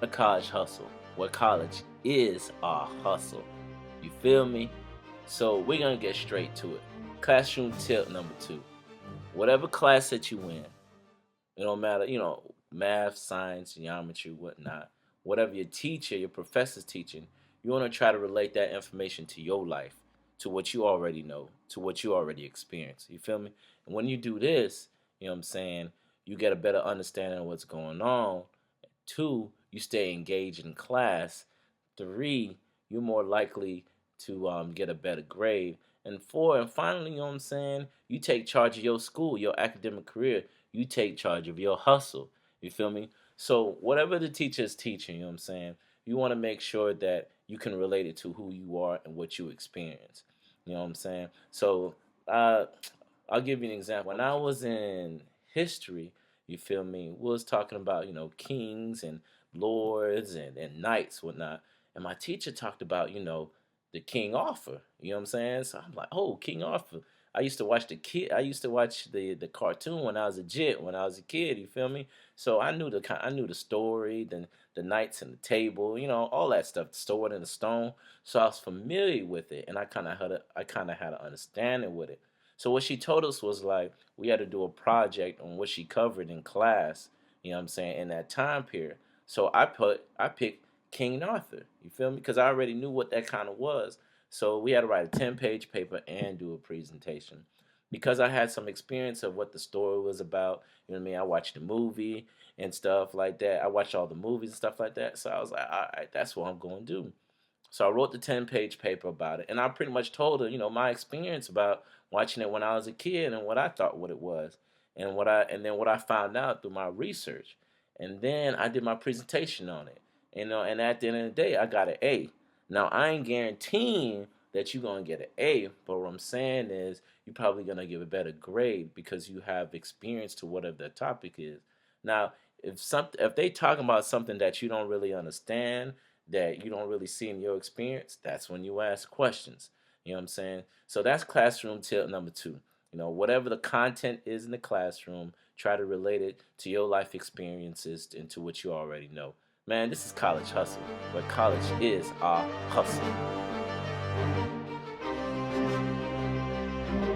A college hustle, where college is our hustle. You feel me? So we're gonna get straight to it. Classroom tip number two. Whatever class that you in, it don't matter, math, science, geometry, whatnot. Whatever your teacher, your professor's teaching, you want to try to relate that information to your life, to what you already know, to what you already experienced. You feel me? And when you do this, you know what I'm saying, you get a better understanding of what's going on. Two, you stay engaged in class. Three, you're more likely to get a better grade. And four, and finally, you know what I'm saying, you take charge of your school, your academic career. You take charge of your hustle. You feel me? So whatever the teacher is teaching, you know what I'm saying, you want to make sure that you can relate it to who you are and what you experience. You know what I'm saying? So uh, I'll give you an example. When I was in history, you feel me, we was talking about, kings and lords and knights, whatnot. And my teacher talked about, the King Arthur. You know what I'm saying? So I'm like, oh, King Arthur. I used to watch the cartoon when I was when I was a kid, you feel me? So I knew the story, the knights and the table, all that stuff, the sword and the stone. So I was familiar with it and I kinda had an understanding with it. So what she told us was like we had to do a project on what she covered in class, you know what I'm saying, in that time period. So I picked King Arthur. You feel me? Because I already knew what that kind of was. So we had to write a 10-page paper and do a presentation. Because I had some experience of what the story was about, you know what I mean? I watched the movie and stuff like that. I watched all the movies and stuff like that. So I was like, all right, that's what I'm going to do. So I wrote the 10-page paper about it. And I pretty much told her, my experience about watching it when I was a kid and what I thought what it was. And then what I found out through my research. And then I did my presentation on it. And at the end of the day, I got an A. Now I ain't guaranteeing that you're gonna get an A, but what I'm saying is you're probably gonna give a better grade because you have experience to whatever the topic is. Now, if they talking about something that you don't really understand, that you don't really see in your experience, that's when you ask questions. You know what I'm saying? So that's classroom tip number two. Whatever the content is in the classroom, try to relate it to your life experiences and to what you already know. Man, this is College Hustle, where college is our hustle.